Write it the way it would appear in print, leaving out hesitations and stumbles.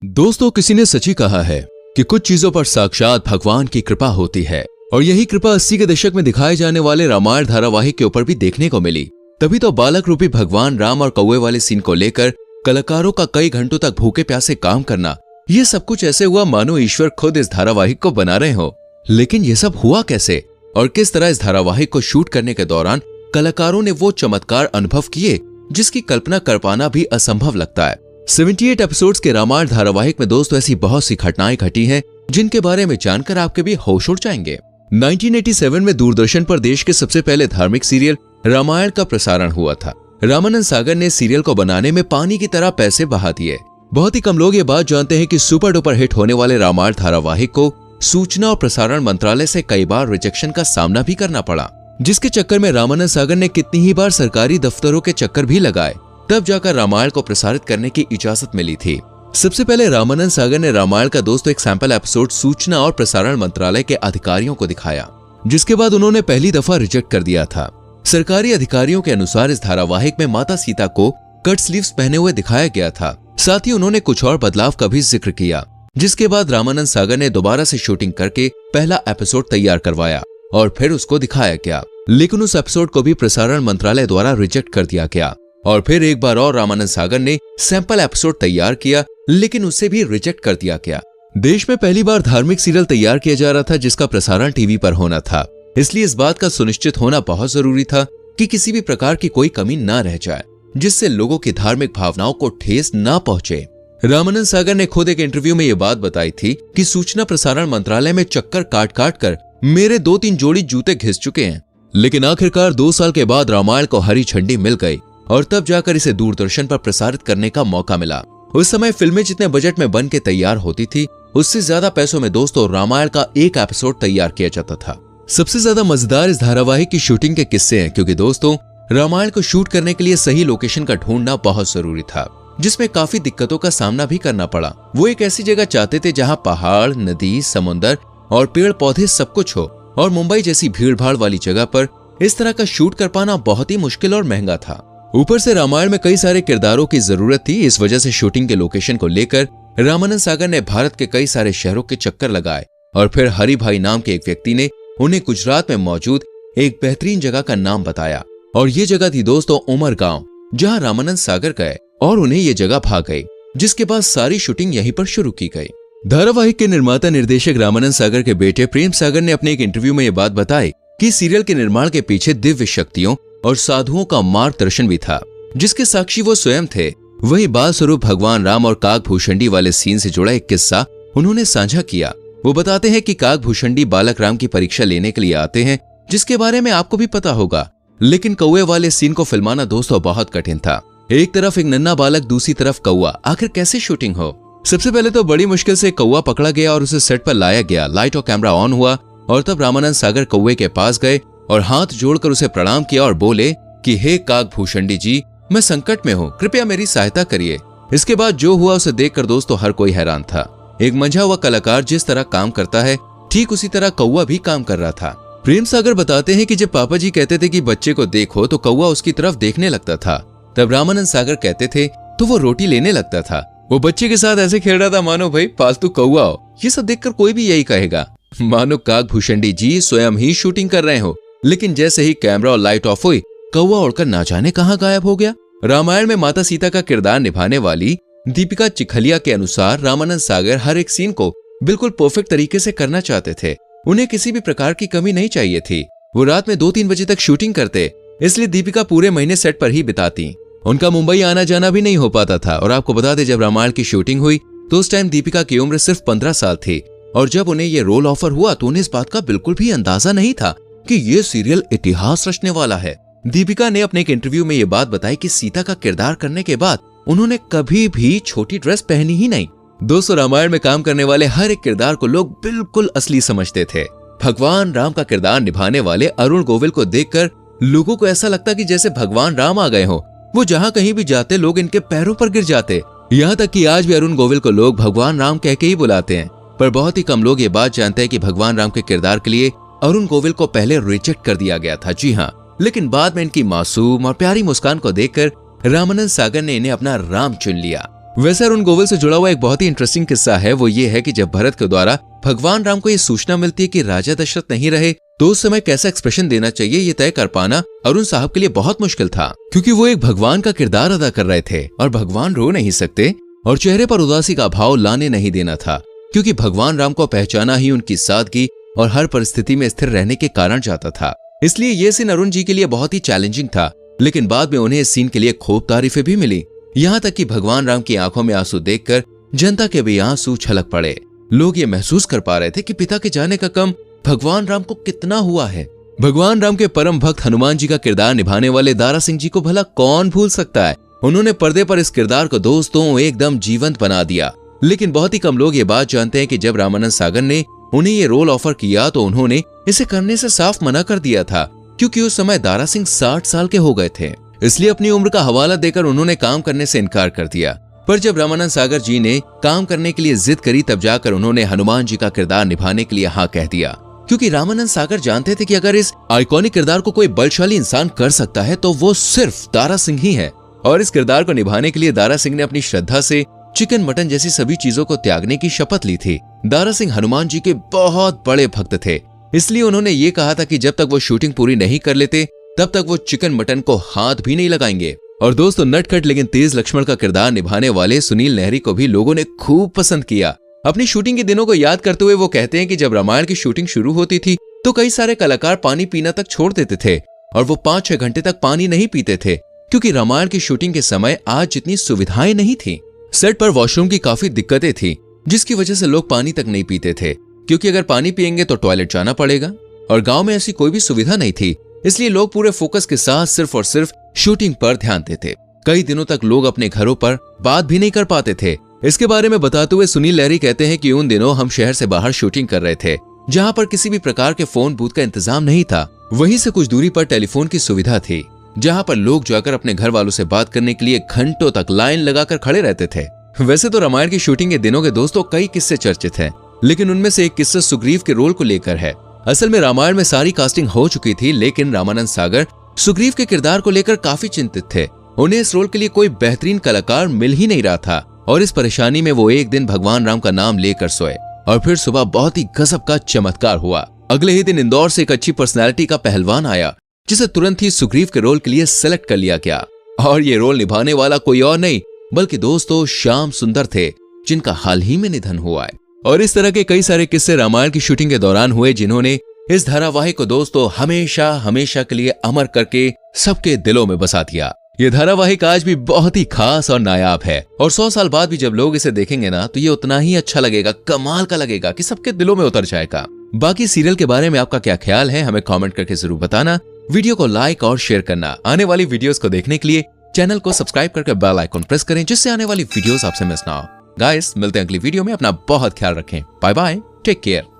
दोस्तों, किसी ने सच ही कहा है कि कुछ चीजों पर साक्षात भगवान की कृपा होती है और यही कृपा 80 के दशक में दिखाए जाने वाले रामायण धारावाहिक के ऊपर भी देखने को मिली। तभी तो बालक रूपी भगवान राम और कौवे वाले सीन को लेकर कलाकारों का कई घंटों तक भूखे प्यासे काम करना, ये सब कुछ ऐसे हुआ मानो ईश्वर खुद इस धारावाहिक को बना रहे हो। लेकिन ये सब हुआ कैसे और किस तरह इस धारावाहिक को शूट करने के दौरान कलाकारों ने वो चमत्कार अनुभव किए जिसकी कल्पना कर पाना भी असंभव लगता है। 78 एपिसोड्स के रामायण धारावाहिक में दोस्तों ऐसी बहुत सी घटनाएं घटी हैं जिनके बारे में जानकर आपके भी होश उड़ जाएंगे। 1987 में दूरदर्शन पर देश के सबसे पहले धार्मिक सीरियल रामायण का प्रसारण हुआ था। रामानंद सागर ने सीरियल को बनाने में पानी की तरह पैसे बहा दिए। बहुत ही कम लोग ये बात जानते हैं कि सुपर डुपर हिट होने वाले रामायण धारावाहिक को सूचना और प्रसारण मंत्रालय से कई बार रिजेक्शन का सामना भी करना पड़ा, जिसके चक्कर में रामानंद सागर ने कितनी ही बार सरकारी दफ्तरों के चक्कर भी लगाए, तब जाकर रामायण को प्रसारित करने की इजाजत मिली थी। सबसे पहले रामानंद सागर ने रामायण का दोस्तों एक सैंपल एपिसोड सूचना और प्रसारण मंत्रालय के अधिकारियों को दिखाया, जिसके बाद उन्होंने पहली दफा रिजेक्ट कर दिया था। सरकारी अधिकारियों के अनुसार इस धारावाहिक में माता सीता को कट स्लीव्स पहने हुए दिखाया गया था। साथ ही उन्होंने कुछ और बदलाव का भी जिक्र किया, जिसके बाद रामानंद सागर ने दोबारा से शूटिंग करके पहला एपिसोड तैयार करवाया और फिर उसको दिखाया गया। लेकिन उस एपिसोड को भी प्रसारण मंत्रालय द्वारा रिजेक्ट कर दिया गया और फिर एक बार और रामानंद सागर ने सैंपल एपिसोड तैयार किया, लेकिन उसे भी रिजेक्ट कर दिया गया। देश में पहली बार धार्मिक सीरियल तैयार किया जा रहा था जिसका प्रसारण टीवी पर होना था, इसलिए इस बात का सुनिश्चित होना बहुत जरूरी था कि किसी भी प्रकार की कोई कमी न रह जाए जिससे लोगों की धार्मिक भावनाओं को ठेस न पहुंचे। रामानंद सागर ने खुद एक इंटरव्यू में ये बात बताई थी कि सूचना प्रसारण मंत्रालय में चक्कर काट काट कर मेरे 2-3 जोड़ी जूते घिस चुके हैं, लेकिन आखिरकार 2 साल के बाद रामायण को हरी झंडी मिल गई और तब जाकर इसे दूरदर्शन पर प्रसारित करने का मौका मिला। उस समय फिल्में जितने बजट में बन के तैयार होती थी, उससे ज्यादा पैसों में दोस्तों रामायण का एक एपिसोड तैयार किया जाता था। सबसे ज्यादा मजेदार इस धारावाहिक की शूटिंग के किस्से हैं, क्योंकि दोस्तों रामायण को शूट करने के लिए सही लोकेशन का ढूंढना बहुत जरूरी था, जिसमें काफी दिक्कतों का सामना भी करना पड़ा। वो एक ऐसी जगह चाहते थे जहाँ पहाड़, नदी, समुद्र और पेड़ पौधे सब कुछ हो, और मुंबई जैसी भीड़ भाड़ वाली जगह पर इस तरह का शूट कर पाना बहुत ही मुश्किल और महंगा था। ऊपर से रामायण में कई सारे किरदारों की जरूरत थी। इस वजह से शूटिंग के लोकेशन को लेकर रामानंद सागर ने भारत के कई सारे शहरों के चक्कर लगाए और फिर हरि भाई नाम के एक व्यक्ति ने उन्हें गुजरात में मौजूद एक बेहतरीन जगह का नाम बताया, और ये जगह थी दोस्तों उमर गांव, जहां रामानंद सागर गए और उन्हें ये जगह भा गई, जिसके बाद सारी शूटिंग यहीं पर शुरू की गई। धारावाहिक के निर्माता निर्देशक रामानंद सागर के बेटे प्रेम सागर ने अपने एक इंटरव्यू में ये बात बताई कि सीरियल के निर्माण के पीछे दिव्य शक्तियों और साधुओं का मार्गदर्शन भी था, जिसके साक्षी वो स्वयं थे। वही बाल स्वरूप भगवान राम और काकभूषणी वाले सीन से जुड़ा एक किस्सा उन्होंने साझा किया। वो बताते हैं कि काकभूषणी बालक राम की परीक्षा लेने के लिए आते हैं, जिसके बारे में आपको भी पता होगा, लेकिन कौवे वाले सीन को फिल्माना दोस्तों बहुत कठिन था। एक तरफ एक नन्हा बालक, दूसरी तरफ कौवा, आखिर कैसे शूटिंग हो? सबसे पहले तो बड़ी मुश्किल से कौवा पकड़ा गया और उसे सेट पर लाया गया। लाइट और कैमरा ऑन हुआ और तब रामानंद सागर कौवे के पास गए और हाथ जोड़कर उसे प्रणाम किया और बोले कि हे काकभूषणी जी, मैं संकट में हूँ, कृपया मेरी सहायता करिए। इसके बाद जो हुआ उसे देखकर दोस्तों हर कोई हैरान था। एक मंझा हुआ कलाकार जिस तरह काम करता है, ठीक उसी तरह कौवा भी काम कर रहा था। प्रेम सागर बताते हैं कि जब पापा जी कहते थे कि बच्चे को देखो तो कौवा उसकी तरफ देखने लगता था, तब रामानंद सागर कहते थे तो वो रोटी लेने लगता था। वो बच्चे के साथ ऐसे खेल रहा था मानो भाई पालतू कौवा हो। ये सब देखकर कोई भी यही कहेगा, मानो काकभूषणी जी स्वयं ही शूटिंग कर रहे हो। लेकिन जैसे ही कैमरा और लाइट ऑफ हुई, कौवा उड़कर ना जाने कहां गायब हो गया। रामायण में माता सीता का किरदार निभाने वाली दीपिका चिखलिया के अनुसार रामानंद सागर हर एक सीन को बिल्कुल परफेक्ट तरीके से करना चाहते थे। उन्हें किसी भी प्रकार की कमी नहीं चाहिए थी। वो रात में 2-3 बजे तक शूटिंग करते, इसलिए दीपिका पूरे महीने सेट पर ही बिताती। उनका मुंबई आना जाना भी नहीं हो पाता था। और आपको बता दें, जब रामायण की शूटिंग हुई तो उस टाइम दीपिका की उम्र सिर्फ 15 साल थी, और जब उन्हें ये रोल ऑफर हुआ तो उन्हें इस बात का बिल्कुल भी अंदाजा नहीं था कि ये सीरियल इतिहास रचने वाला है। दीपिका ने अपने एक इंटरव्यू में ये बात बताई कि सीता का किरदार करने के बाद उन्होंने कभी भी छोटी ड्रेस पहनी ही नहीं। दोस्तों रामायण में काम करने वाले हर एक किरदार को लोग बिल्कुल असली समझते थे। भगवान राम का किरदार निभाने वाले अरुण गोविल को देखकर लोगों को ऐसा लगता कि जैसे भगवान राम आ गए हो। वो जहाँ कहीं भी जाते लोग इनके पैरों पर गिर जाते। यहाँ तक कि आज भी अरुण गोविल को लोग भगवान राम कह के ही बुलाते हैं। पर बहुत ही कम लोग ये बात जानते हैं कि भगवान राम के किरदार के लिए अरुण गोविल को पहले रिजेक्ट कर दिया गया था। जी हाँ, लेकिन बाद में इनकी मासूम और प्यारी मुस्कान को देखकर रामानंद सागर ने इन्हें अपना राम चुन लिया। वैसे अरुण गोविल से जुड़ा हुआ एक बहुत ही इंटरेस्टिंग किस्सा है, वो ये है कि जब भरत के द्वारा भगवान राम को ये सूचना मिलती है कि राजा दशरथ नहीं रहे, तो उस समय कैसा एक्सप्रेशन देना चाहिए ये तय कर पाना अरुण साहब के लिए बहुत मुश्किल था, क्योंकि वो एक भगवान का किरदार अदा कर रहे थे और भगवान रो नहीं सकते और चेहरे पर उदासी का भाव लाने नहीं देना था, क्योंकि भगवान राम को पहचाना ही उनकी सादगी और हर परिस्थिति में स्थिर रहने के कारण जाता था। इसलिए ये सीन अरुण जी के लिए बहुत ही चैलेंजिंग था, लेकिन बाद में उन्हें इस सीन के लिए खूब तारीफें भी मिली। यहाँ तक कि भगवान राम की आंखों में आंसू देखकर जनता के भी आंसू छलक पड़े। लोग ये महसूस कर पा रहे थे कि पिता के जाने का गम भगवान राम को कितना हुआ है। भगवान राम के परम भक्त हनुमान जी का किरदार निभाने वाले दारा सिंह जी को भला कौन भूल सकता है। उन्होंने पर्दे पर इस किरदार को दोस्तों एकदम जीवंत बना दिया। लेकिन बहुत ही कम लोग ये बात जानते हैं कि जब रामानंद सागर ने उन्हें ये रोल ऑफर किया तो उन्होंने इसे करने से साफ मना कर दिया था, क्योंकि उस समय दारा सिंह 60 साल के हो गए थे। इसलिए अपनी उम्र का हवाला देकर उन्होंने काम करने से इनकार कर दिया। पर जब रामानंद सागर जी ने काम करने के लिए जिद करी, तब जाकर उन्होंने हनुमान जी का किरदार निभाने के लिए हाँ कह दिया, क्योंकि रामानंद सागर जानते थे कि अगर इस आइकॉनिक किरदार को कोई बलशाली इंसान कर सकता है तो वो सिर्फ दारा सिंह ही है। और इस किरदार को निभाने के लिए दारा सिंह ने अपनी श्रद्धा से चिकन मटन जैसी सभी चीजों को त्यागने की शपथ ली थी। दारा सिंह हनुमान जी के बहुत बड़े भक्त थे, इसलिए उन्होंने ये कहा था कि जब तक वो शूटिंग पूरी नहीं कर लेते तब तक वो चिकन मटन को हाथ भी नहीं लगाएंगे। और दोस्तों, नटखट लेकिन तेज लक्ष्मण का किरदार निभाने वाले सुनील नेहरी को भी लोगों ने खूब पसंद किया। अपनी शूटिंग के दिनों को याद करते हुए वो कहते हैं कि जब रामायण की शूटिंग शुरू होती थी तो कई सारे कलाकार पानी पीना तक छोड़ देते थे और वो 5-6 घंटे तक पानी नहीं पीते थे, क्योंकि रामायण की शूटिंग के समय आज जितनी सुविधाएं नहीं थी। सेट पर वॉशरूम की काफी दिक्कतें थी, जिसकी वजह से लोग पानी तक नहीं पीते थे, क्योंकि अगर पानी पिएंगे तो टॉयलेट जाना पड़ेगा और गांव में ऐसी कोई भी सुविधा नहीं थी। इसलिए लोग पूरे फोकस के साथ सिर्फ और सिर्फ शूटिंग पर ध्यान देते। कई दिनों तक लोग अपने घरों पर बात भी नहीं कर पाते थे। इसके बारे में बताते हुए सुनील लहरी कहते हैं कि उन दिनों हम शहर से बाहर शूटिंग कर रहे थे, जहां पर किसी भी प्रकार के फोन बूथ का इंतजाम नहीं था। वहीं से कुछ दूरी पर टेलीफोन की सुविधा थी, जहां पर लोग जाकर अपने घर वालों से बात करने के लिए घंटों तक लाइन लगाकर खड़े रहते थे। वैसे तो रामायण की शूटिंग के दिनों के दोस्तों कई किस्से चर्चित हैं, लेकिन उनमें से एक किस्सा सुग्रीव के रोल को लेकर है। असल में रामायण में सारी कास्टिंग हो चुकी थी, लेकिन रामानंद सागर सुग्रीव के किरदार को लेकर काफी चिंतित थे। उन्हें इस रोल के लिए कोई बेहतरीन कलाकार मिल ही नहीं रहा था और इस परेशानी में वो एक दिन भगवान राम का नाम लेकर सोए और फिर सुबह बहुत ही गजब का चमत्कार हुआ। अगले ही दिन इंदौर से एक अच्छी पर्सनैलिटी का पहलवान आया, जिसे तुरंत ही सुग्रीव के रोल के लिए सेलेक्ट कर लिया गया। और ये रोल निभाने वाला कोई और नहीं बल्कि दोस्तों श्याम सुंदर थे, जिनका हाल ही में निधन हुआ है। और इस तरह के कई सारे किस्से रामायण की शूटिंग के दौरान हुए, जिन्होंने इस धारावाहिक को दोस्तों हमेशा हमेशा के लिए अमर करके सबके दिलों में बसा दिया। ये धारावाहिक आज भी बहुत ही खास और नायाब है और 100 साल बाद भी जब लोग इसे देखेंगे ना तो ये उतना ही अच्छा लगेगा, कमाल का लगेगा कि सबके दिलों में उतर जाएगा। बाकी सीरियल के बारे में आपका क्या ख्याल है, हमें कमेंट करके जरूर बताना। वीडियो को लाइक और शेयर करना। आने वाली वीडियोस को देखने के लिए चैनल को सब्सक्राइब करके बेल आइकन प्रेस करें, जिससे आने वाली वीडियोस आपसे मिस ना हो। गाइस, मिलते हैं अगली वीडियो में। अपना बहुत ख्याल रखें। Bye bye, take care.